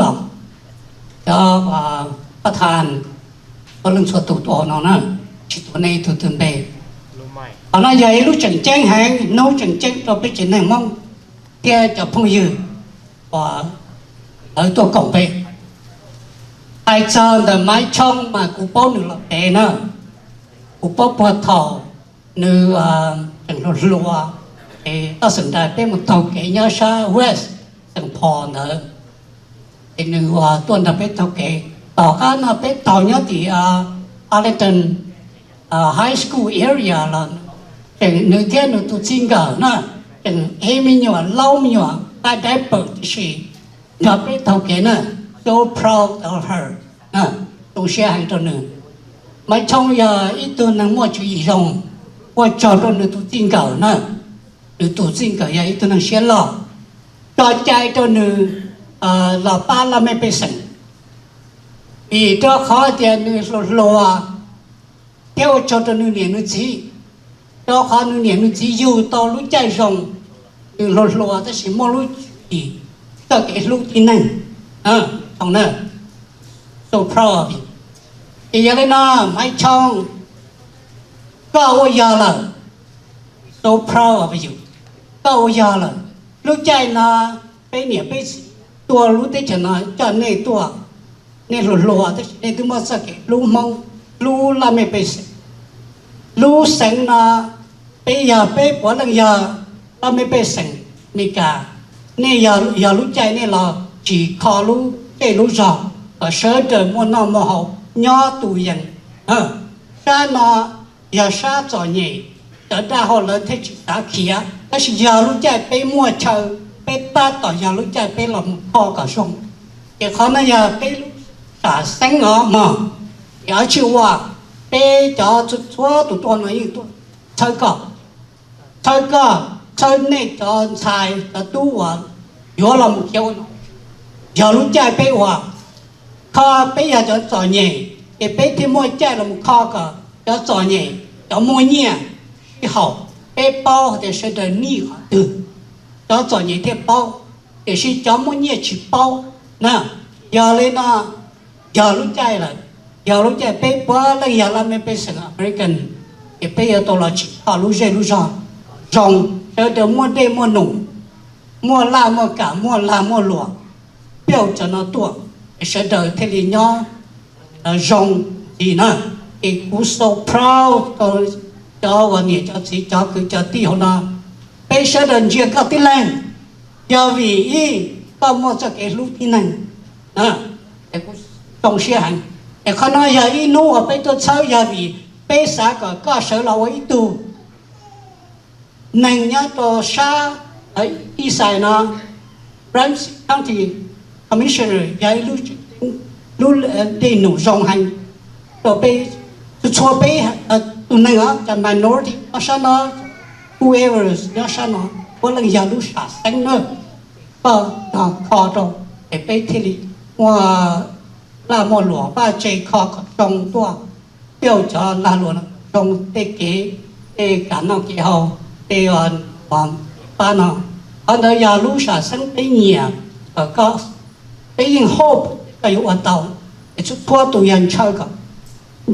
choประธานก็เรื่องส่วนตัวnó nè chỉตัวnàyตัวtừng bề ở nó vậy lúc chẳng chén hàng nấu chẳng chén cho biết chuyện này mong kia cho phong dư và ởตัวcổng bề ai cho là Mai Chong mà cụ bố được là bề nè cụ bố bò thầu nữ chẳng lo lúa thì ta sinh ra bên một tàu kể nhớ sa West chẳng phò nữa thì nữ tuần là bên tàu kể tàu cá nó bên tàu nhớ thì Arlington High School area là chẳng nữ kia nữ tụ chính cả nè chẳng em nhỏ lâu nhỏ ta diaper thì nó bên tàu kể nè so proud of her nè tôi sẽ hành cho nữ Mai Chong giờ ít tôi năng mua chữ gì rồi qua cho nó được tụ tin cờ nè được tụ tin cờ giờ ít tôi năng sẽ lo cho chạy cho nữ là ba là mấy person vì cho khó thì nữ lo theo cho nữ niệm nữ chỉ cho khó nữ niệm nữ chỉ dù to lúc chạy rồng nữ lo ta chỉ mua lúc gì cho cái lúc tin năng không nè so proud of it thì giờ cái nó Mai Chong có giờ là so proud of you có giờ là lúc chạy nó bây giờ bây tua lúc tới cho nó cho nên tua nên lùa tới nên tôi mất cái lúc mong lúc làm mấy bây lúc sáng nó bây giờ bây bỏ lần giờ làm mấy bây sáng này cả nên giờ lúc chạy nên là chỉ khó lúc cái lúc giàu ở sở trời mua nó mua hậu nhỏ tù dân sa nó giờ sa cho nhỉ ở đây họ lấy thế chỉ đã kia但是giờ lúc chạy被mua chờ被ta tỏ giờ lúc chạy被làm kho cả sông thì khó nó giờ被lúc xả sáng ngõ mà giờ chịu qua被cho chúa tụi tôi nói như tôi chơi này cho xài cho tu và vô làm một kiểu giờ lúc chạy被qua kho bây giờ cho nhỉ cái bé thì mua chạy là một kho cả cho nhỉ cho mua nhỉ thì hậu bé bao thì sẽ được ni họ từ cho nhỉ thì bao thì sẽ cho mua nhỉ chỉ bao nè giờ lên nó giờ lúc chạy bé bao là giờ làm bé sang American cái bé giờ tôi là chỉ họ lúc giờ rong để được mua đê mua nụ mua la mua cả mua la mua lúa biểu cho nó tuổi sẽ đợi thế thì nhau rong thì nè thì cũng so proud cho và nghĩa cho chỉ cho cứ cho tí họ nó bây giờ đợi chuyện có tí lên giờ vì có một cái lúc tí này thì cũng trong xe hành thìเขาnói giờ ý nô ở bây tôi sao giờ vì bây giờ có sở là ấy tu nên nhớ to xa ở ý sai nó Ramsey County Commissioner giờ lúc đi nụ rong hành rồi bây cho bây tụi này cho minority nó sao nó whoever nó sao nó có lần giờ lúc xả sáng nữa nó khó rồi để bây thì mua là mua lúa và chơi khó trong tua tiêu cho là lúa trong tê kế tê cả nó kia hậu tê hoàn ba nó ở đây giờ lúc xả sáng tê nhẹ có tê yên hope cái hoạt động để chút thua tụi anh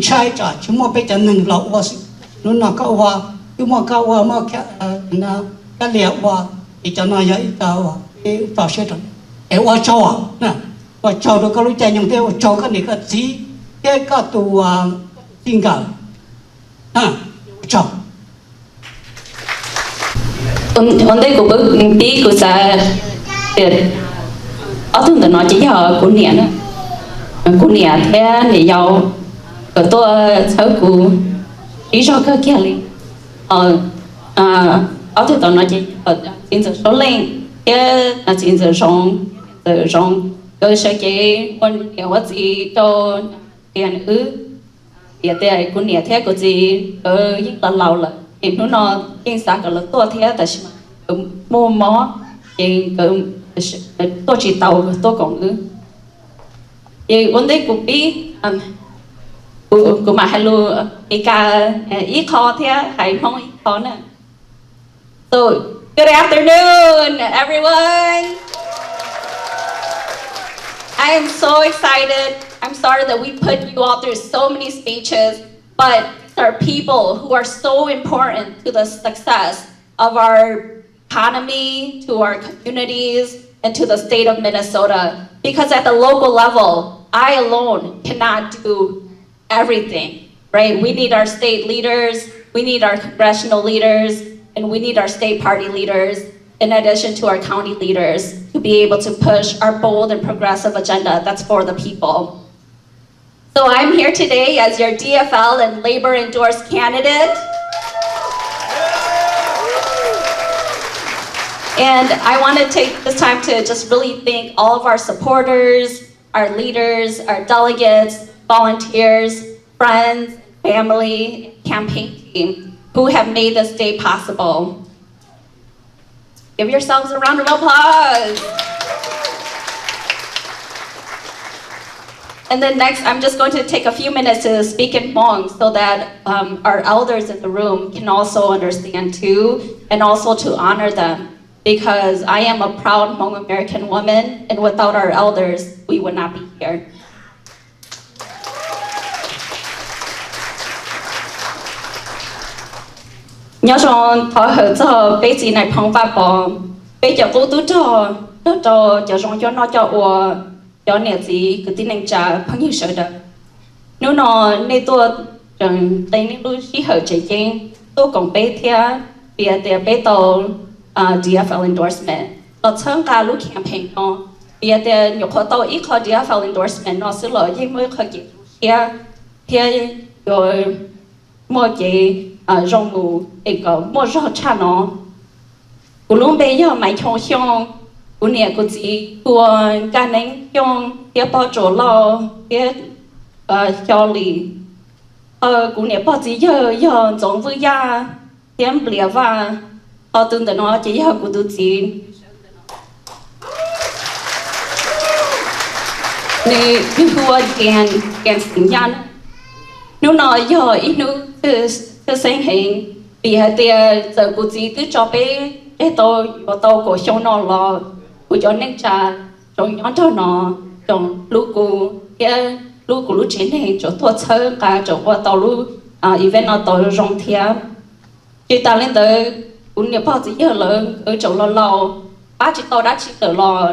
chơi cho chúng mà bây giờ nâng lẩu hoa nó nào có hoa chúng mà có hoa mà cái liệu hoa thì cho nó vậy tao cái tao sẽ rồi để hoa cho nè hoa cho được cái lúc chạy nhung theo cho cái này cái gì cái tụ tình cảm cho đây của bức bí của sa ở thường nói chỉ giờ của nè thế để giàu của tôi sau của lý do cơ kia đi ở thường nói chỉ ở trên số lên thế là trên rong cơ sở chế con hiểu gì cho tiền hiện tại của nè thế của gì những lần lâu là em nó kinh sáng cái là tôi thế tại sao mua mó thì tôi chỉ tàu tôi còn thì vấn đề của bí của mà hello cái cả ít khó thế hay không ít khó nữa. So good afternoon everyone. I am so excited. I'm sorry that we put you all through so many speeches, but these are people who are so important to the success of our economy, to our communities, and to the state of Minnesota. Because at the local level, I alone cannot do everything, right? We need our state leaders, we need our congressional leaders, and we need our state party leaders, in addition to our county leaders, to be able to push our bold and progressive agenda that's for the people. So I'm here today as your DFL and labor endorsed candidate. And I want to take this time to just really thank all of our supporters, our leaders, our delegates, volunteers, friends, family, campaign team who have made this day possible. Give yourselves a round of applause. And then next, I'm just going to take a few minutes to speak in Hmong so that our elders in the room can also understand too, and also to honor them. Because I am a proud Hmong American woman, and without our elders, we would not be here. Nhớ rằng thọ hở cho bé chị này phong ba bò, bé cho cô tú cho rong cho nó cho nè gì cái tin anh trả phong như sợ đó. Nếu nó nên tôi rằng tay nên tôi chỉ hở chạy trên tôi còn bé thea bé tàu DFL endorsement. Nó tham gia lúc campaign nó bây nhiều khó tàu ít khó DFL endorsement nó sẽ lợi với mới khó gì thea rồi mua gì rong mù cái mua rõ cha nó của lúc bây giờ Mai Chong Xiong của nè của chị của cả nên trong cái bao chỗ lo cái cho lì của nè bao chị giờ giống với ya tiêm bìa và từng đó nó chỉ giờ của tụi chị nè như của gan sinh nhăn nếu nói giờ ít nữa từ sinh hình vì hai tia giờ của chị cứ cho bé tôi của xong nó là của cho nên cha trong nhóm cho nó trong lúc của cái lúc trên này cho tôi chơi cả cho qua tàu lúc event nó tàu rong thiệp chỉ ta lên tới cũng nhiều bao giờ lớn ở chỗ lâu ba chỉ tàu đã chỉ tới lò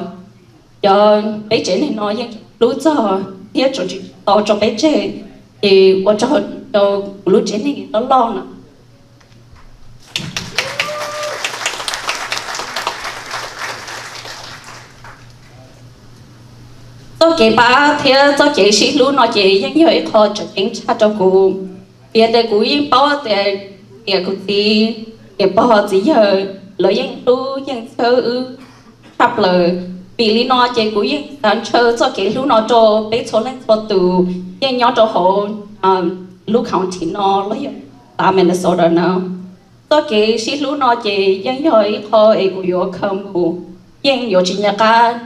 cho bé trên này nó nhưng lúc giờ thiệp cho chị tàu cho bé trên thì qua cho lúc trên này nó lo nữa. Tôi kể ba thì tôi kể sĩ lúc nói chị những người khó trở thành cha cho cô bây giờ cô yên bảo thì cô thì bảo gì giờ lợi những lúc những thơ sắp lời vì lý nói chị cô yên đang chơi tôi kể lúc nói cho bé số lên số tù nhưng nhỏ cho họ lúc không thì nó lấy ta Minnesota nào tôi kể sĩ lúc nói chị những người khó ấy của yo không cô nhưng yo chỉ nhà ca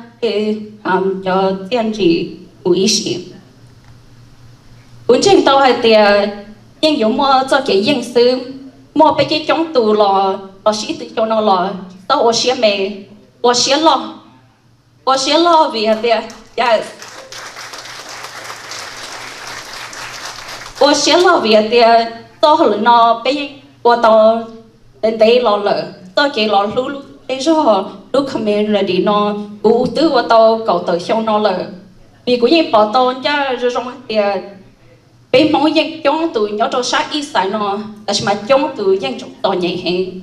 cho tiên trị của ý sĩ. Cuốn trình tàu hay tiền nhưng dùng mua cho cái yên sư mua bây giờ trong tù lò sĩ tự cho nó lò tao ở xe mẹ ở xe lo vì hả tiền yes ở xe lo vì hả tiền tao hồi nó bây giờ ở tao đến đây lo lợ tao chỉ lo lú rồi lúc community nó cụ tư của tao cầu tự xong nó là vì của những bảo tồn cho rồi trong thì bên mỗi dân chống từ nhỏ cho sát ít sai nó là mà chống từ dân trong tòa nhảy hẹn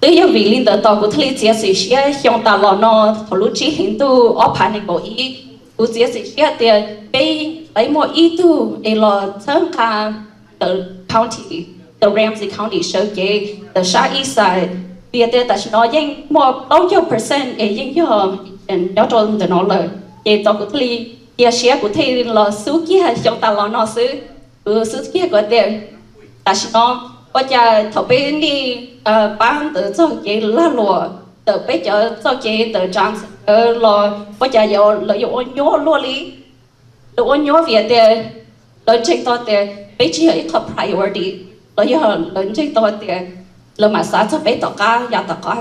Tôi yêu vì linh tờ của thầy chia sẻ xe hiện tại là nó thổ lúc chỉ hình tu ở phần này của ý của chia sẻ xe thì bây lấy một ý tu để là thân cả the county the Ramsey County show cái the South East Side vì thế ta nói rằng một bao nhiêu percent ấy những cái đó trong the nó là cái tờ của thầy chia sẻ của thầy là số kia hiện tại là nó số kia của thầy ta nói bây giờ thầu bên đi bán từ cho cái lá lúa từ bây giờ cho cái từ trang lo bây giờ giờ lợi dụng nhớ luôn đi lợi nhớ việc để lợi trên to để bây giờ ít top priority lợi dụng lợi trên to để lợi mà sao cho bây tất cả nhà tất cả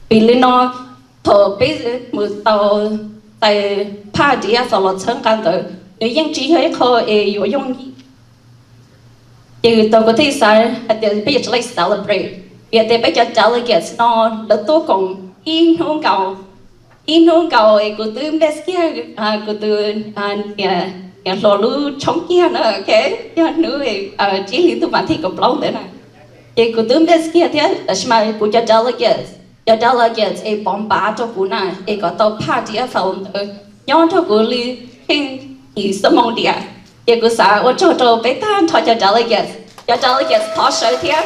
vì lý nó thầu bây giờ một tàu tại party à sau là chânกันtừ nếu như chỉ hay có dùng thì tôi có thể say thì bây giờ lại celebrate vì thế bây giờ delegates nó là tôi còn in hôn cầu ấy của tôi best kia của tôi nhà lò lú chống kia nữa ok nhà nữ ấy chỉ lý tôi bản thì có lâu thế này thì của tôi best kia thế mà của cho delegates ấy bom bả cho của này ấy có tàu party ở phòng nhóm cho của lý thì sớm mong đi也个啥，我周周被他拖叫 delegates 跑手天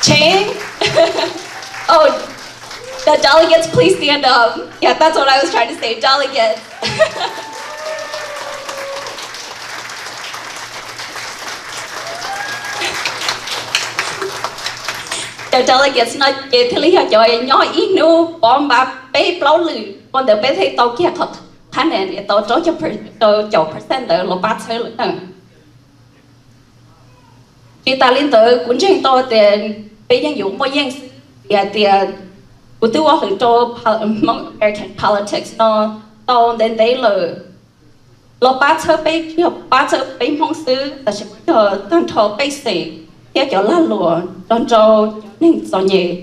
，Chain oh the delegates please stand up yeah that's what I was trying to say delegates the delegates nói về thế lý cho nhỏ ít nu bọn bà bé lâu lử còn được bé thấy tao kia thật hắn này tao cho percent từ lô bát chơi nữa khi ta lên tới cuốn trình tôi tiền bây giờ dùng bao nhiêu tiền của tôiว่าถึงcho American politics nó tao đến đấy là lô bát chơi bây mong xứ ta sẽ cho tăng thọ bây xì theo cho lá lúa đón cho nên cho nhẹ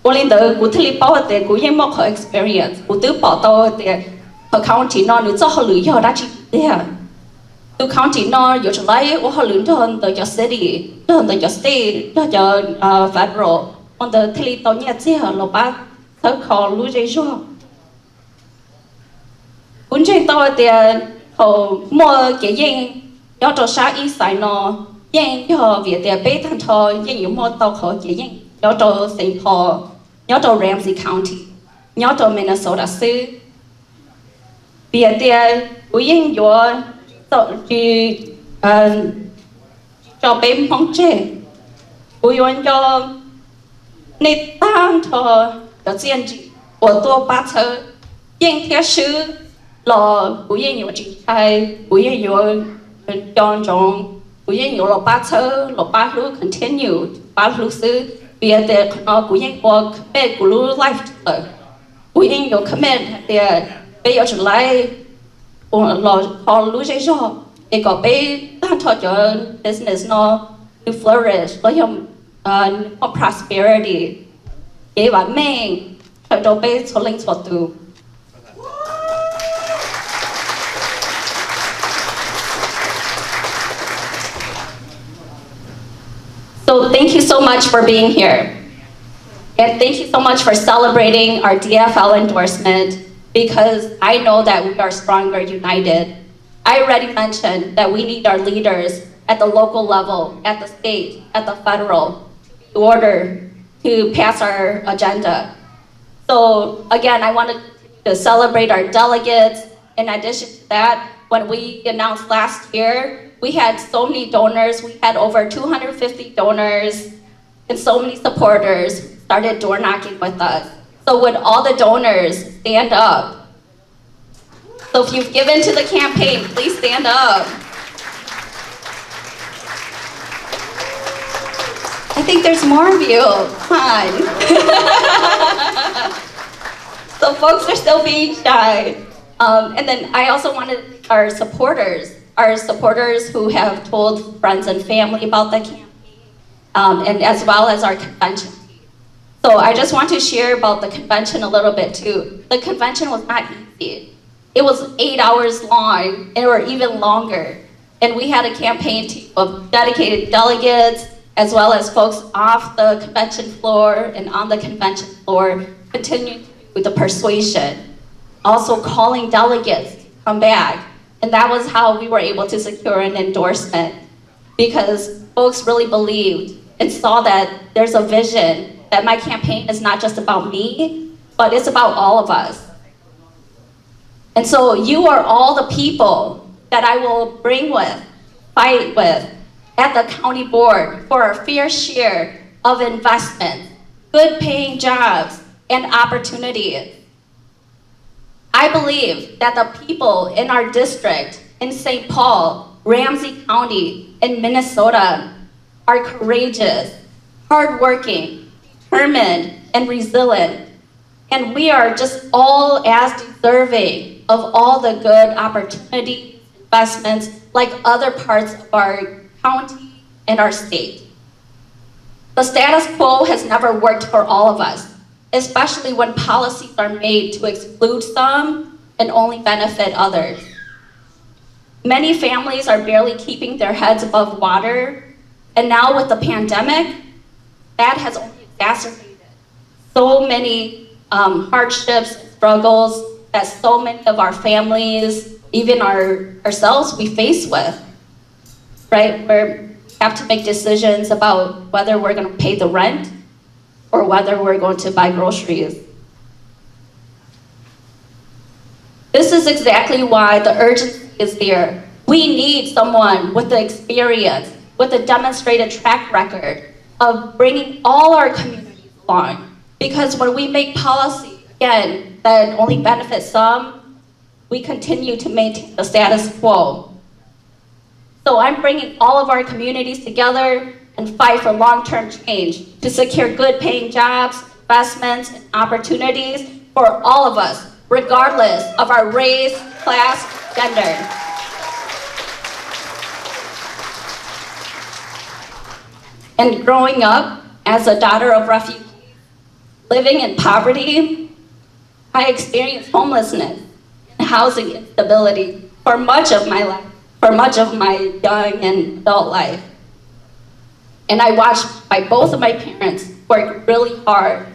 我领导我特里包的我也没可 experience 我都报道的和 county 那你做好旅游那去的都 county 那有出来我好领导的叫 city 的叫 state 的叫federal 我的特里到年纪和老板他考虑这说我这到的后莫给人要做啥意思呢人要别的被他他人有莫到考给人要做 Saint Paul 要做 Ramsey County 要做 Minnesota 市别的我人有做去做被蒙着我用做你当他的建筑我多把车人天是了我人有机台我人有当中我人有了把车了把路 continue 把路是别的nó của những cuộc về của life của những nhiều comment thì bây giờ trở lại lo họ lưu dây cho để có bây đang thọ cho business nó to flourish có những prosperity để bạn mình thọ cho bây số linh số tu So thank you so much for being here. And thank you so much for celebrating our DFL endorsement because I know that we are stronger united. I already mentioned that we need our leaders at the local level, at the state, at the federal, in order to pass our agenda. So again, I wanted to celebrate our delegates. In addition to that, when we announced last year, we had so many donors. We had over 250 donors and so many supporters started door knocking with us. So would all the donors stand up? So if you've given to the campaign, please stand up. I think there's more of you. Come on. So folks are still being shy. And then I also wanted our supporters who have told friends and family about the campaign, and as well as our convention. So I just want to share about the convention a little bit too. The convention was not easy. It was 8 hours long, or even longer. And we had a campaign team of dedicated delegates, as well as folks off the convention floor and on the convention floor, continuing to do the persuasion, also calling delegates to come back. And that was how we were able to secure an endorsement, because folks really believed and saw that there's a vision, that my campaign is not just about me, but it's about all of us. And so you are all the people that I will bring with, fight with, at the county board for a fair share of investment, good paying jobs, and opportunities. I believe that the people in our district, in St. Paul, Ramsey County, and Minnesota are courageous, hardworking, determined, and resilient. And we are just all as deserving of all the good opportunities, investments, like other parts of our county and our state. The status quo has never worked for all of us, especially when policies are made to exclude some and only benefit others. Many families are barely keeping their heads above water, and now with the pandemic, that has only exacerbated so many hardships and struggles that so many of our families, even ourselves, we face with, right? Where we have to make decisions about whether we're going to pay the rent or whether we're going to buy groceries. This is exactly why the urgency is there. We need someone with the experience, with a demonstrated track record of bringing all our communities along. Because when we make policy, again, that only benefits some, we continue to maintain the status quo. So I'm bringing all of our communities together and fight for long-term change to secure good paying jobs, investments, and opportunities for all of us, regardless of our race, class, gender. And growing up as a daughter of refugees, living in poverty, I experienced homelessness and housing instability for much of my life, for much of my young and adult life. And I watched both of my parents work really hard,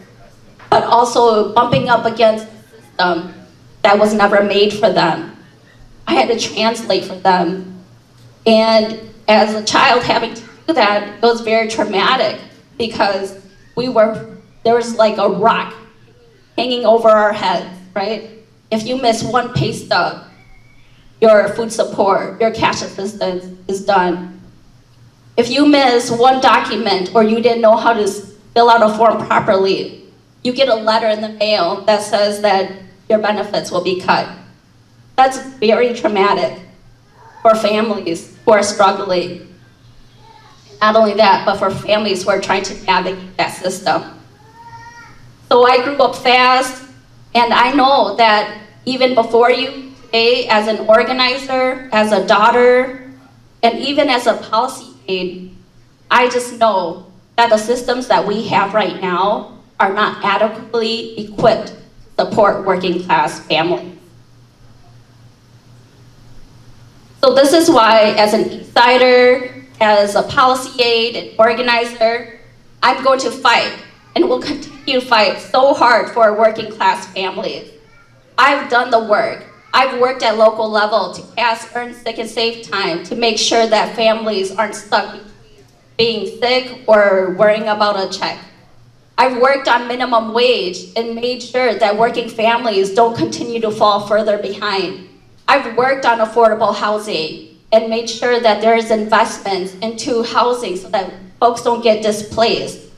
but also bumping up against a system that was never made for them. I had to translate for them. And as a child having to do that, it was very traumatic because there was like a rock hanging over our heads, right? If you miss one pay stub, your food support, your cash assistance is done. If you miss one document or you didn't know how to fill out a form properly, you get a letter in the mail that says that your benefits will be cut. That's very traumatic for families who are struggling. Not only that, but for families who are trying to navigate that system. So I grew up fast, and I know that even before you today, as an organizer, as a daughter, and even as a policy aide, I just know that the systems that we have right now are not adequately equipped to support working class families. So this is why, as an Eastsider, as a policy aide and organizer, I'm going to fight and will continue to fight so hard for working class families. I've done the work. I've worked at local level to pass earn sick and save time to make sure that families aren't stuck between being sick or worrying about a check. I've worked on minimum wage and made sure that working families don't continue to fall further behind. I've worked on affordable housing and made sure that there is investments into housing so that folks don't get displaced.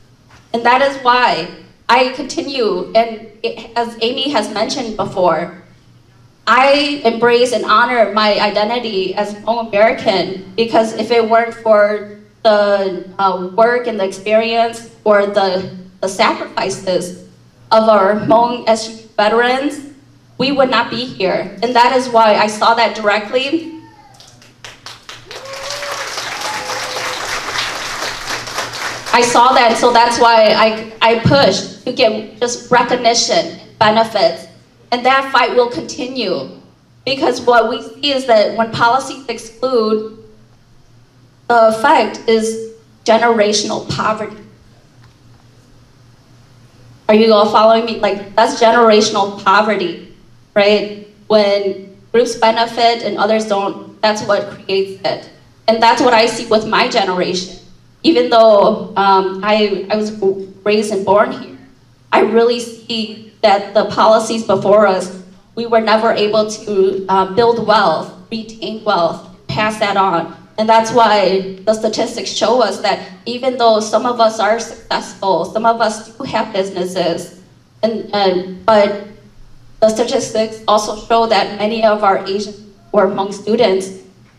And that is why I continue, and as Amy has mentioned before, I embrace and honor my identity as Hmong American, because if it weren't for the work and the experience or the sacrifices of our Hmong SU veterans, we would not be here. And that is why I saw that directly. I saw that, so that's why I pushed to get just recognition, benefits, and that fight will continue. Because what we see is that when policies exclude, the effect is generational poverty. Are you all following me? Like, that's generational poverty, right? When groups benefit and others don't, that's what creates it. And that's what I see with my generation. Even though I was raised and born here, I really see that the policies before us, we were never able to build wealth, retain wealth, pass that on. And that's why the statistics show us that even though some of us are successful, some of us do have businesses, but the statistics also show that many of our Asian or Hmong students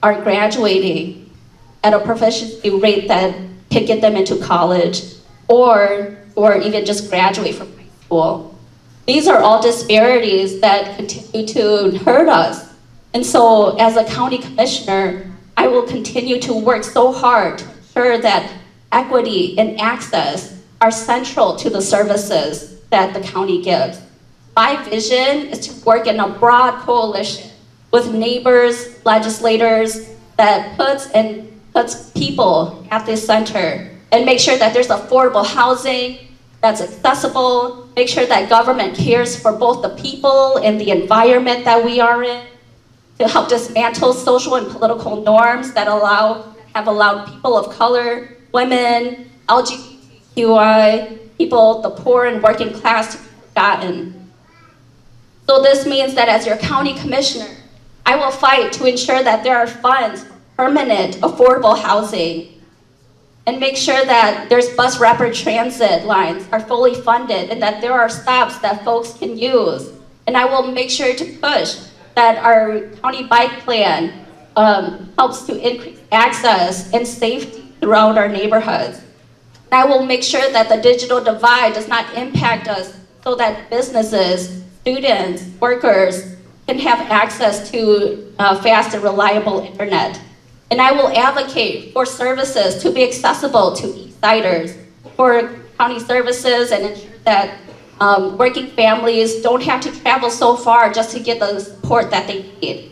are graduating at a proficiency rate that can get them into college or even just graduate from high school. These are all disparities that continue to hurt us. And so as a county commissioner, I will continue to work so hard to ensure that equity and access are central to the services that the county gives. My vision is to work in a broad coalition with neighbors, legislators, that puts people at the center and make sure that there's affordable housing that's accessible, make sure that government cares for both the people and the environment that we are in, to help dismantle social and political norms that have allowed people of color, women, LGBTQI, people, the poor and working class to be forgotten. So this means that as your county commissioner, I will fight to ensure that there are funds for permanent, affordable housing, and make sure that there's bus rapid transit lines are fully funded and that there are stops that folks can use. And I will make sure to push that our county bike plan helps to increase access and safety throughout our neighborhoods. And I will make sure that the digital divide does not impact us so that businesses, students, workers can have access to fast and reliable internet. And I will advocate for services to be accessible to Eastsiders, for county services, and ensure that working families don't have to travel so far just to get the support that they need.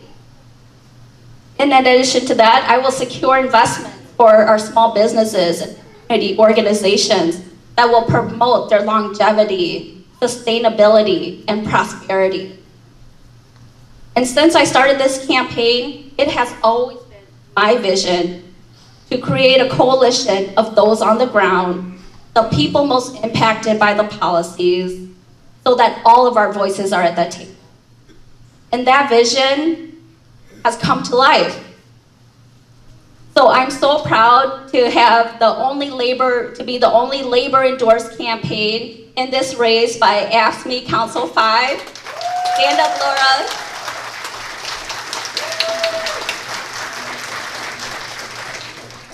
In addition to that, I will secure investment for our small businesses and community organizations that will promote their longevity, sustainability, and prosperity. And since I started this campaign, it has always been my vision to create a coalition of those on the ground, the people most impacted by the policies, so that all of our voices are at that table. And that vision has come to life. So I'm so proud to have be the only labor endorsed campaign in this race by AFSCME Council 5. Stand up, Laura.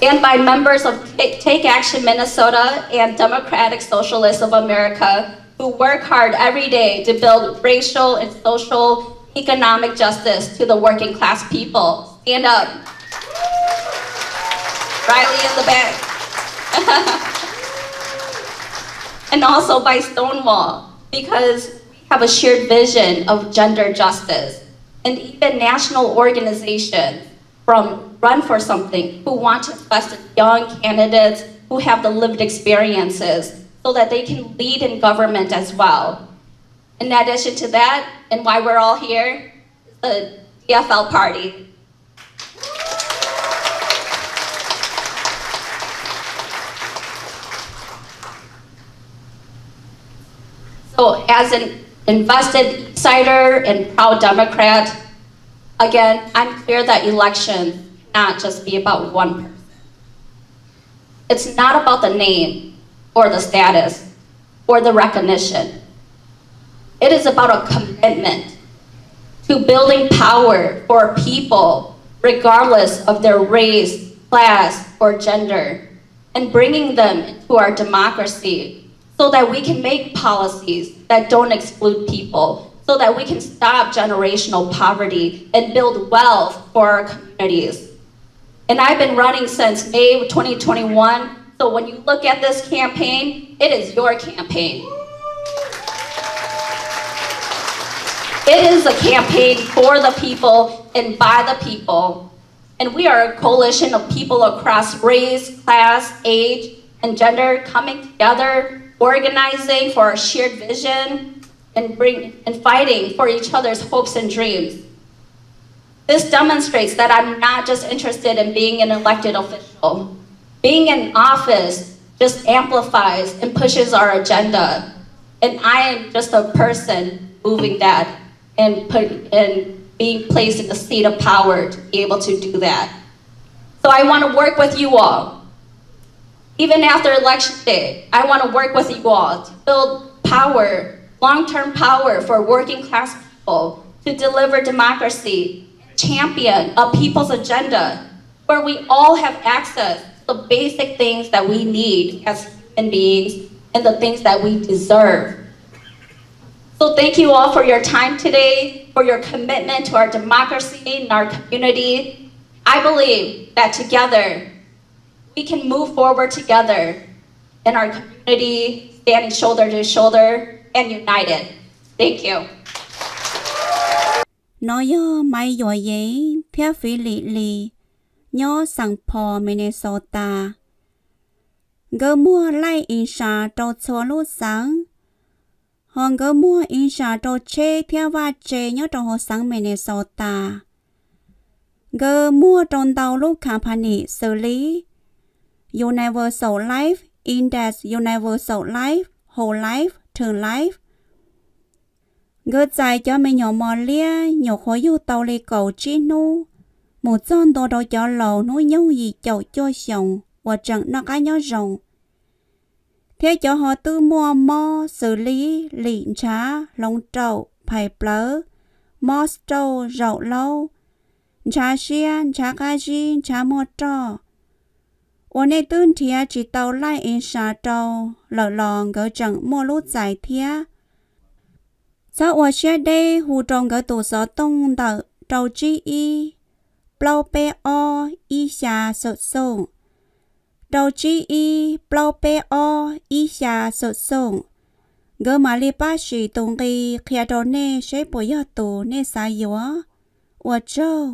And by members of Take Action Minnesota and Democratic Socialists of America, who work hard every day to build racial and social economic justice to the working class people. Stand up. Riley in the back. And also by Stonewall, because we have a shared vision of gender justice, and even national organizations from Run for Something who want to invest in young candidates who have the lived experiences so that they can lead in government as well. In addition to that, and why we're all here, the DFL party. So as an invested Eastsider and proud Democrat, again, I'm clear that elections cannot just be about one person. It's not about the name or the status or the recognition. It is about a commitment to building power for people regardless of their race, class, or gender, and bringing them into our democracy so that we can make policies that don't exclude people, so that we can stop generational poverty and build wealth for our communities. And I've been running since May of 2021, so when you look at this campaign, it is your campaign. It is a campaign for the people and by the people. And we are a coalition of people across race, class, age, and gender coming together, organizing for a shared vision, and fighting for each other's hopes and dreams. This demonstrates that I'm not just interested in being an elected official. Being in office just amplifies and pushes our agenda. And I am just a person moving that and being placed in the seat of power to be able to do that. So I want to work with you all. Even after election day, I want to work with you all to build power, long-term power for working class people, to deliver democracy, champion a people's agenda, where we all have access to the basic things that we need as human beings and the things that we deserve. So thank you all for your time today, for your commitment to our democracy and our community. I believe that together, we can move forward together in our community, standing shoulder to shoulder and united. Thank you. Nói mai yo ye theo phi li nhớ sang po Minnesota. Gỡ mua lại in sa trâu xua lúa sáng. Hòn gỡ mua in sa trâu chê theo va chê nhớ trâu hồ sáng Minnesota. Gỡ mua trâu tàu lúc company xử lý. Universal Life, Index Universal Life, Whole Life, Term Life. Gỡ dài cho mình nhỏ mò lia, nhỏ khối yêu tàu lì cầu chi nu. Một dân đồ đồ cho lầu nuôi nhau gì chậu cho xong, và chẳng nó cái nhỏ rộng. Thế cho họ tư mua mò, xử lý, lịn trá, lông trậu, phải plớ, mò trâu, rậu lâu, trá xiên, trá cá dinh, trá mò trò. Ủa này tương thịa chỉ tàu lại in xa trâu, lỡ lòng gỡ chẳng mua lút giải thịa. Sau ủa xe đây hù trông gỡ tù gió tông đỡ trâu chi y, plau bê o y xa sột sông. Trâu chi y, plau bê o y xa sột sông. Gỡ mà li bá xì tông ghi khía trâu nê xế bố yá tù nê xa yếu. Ủa trâu.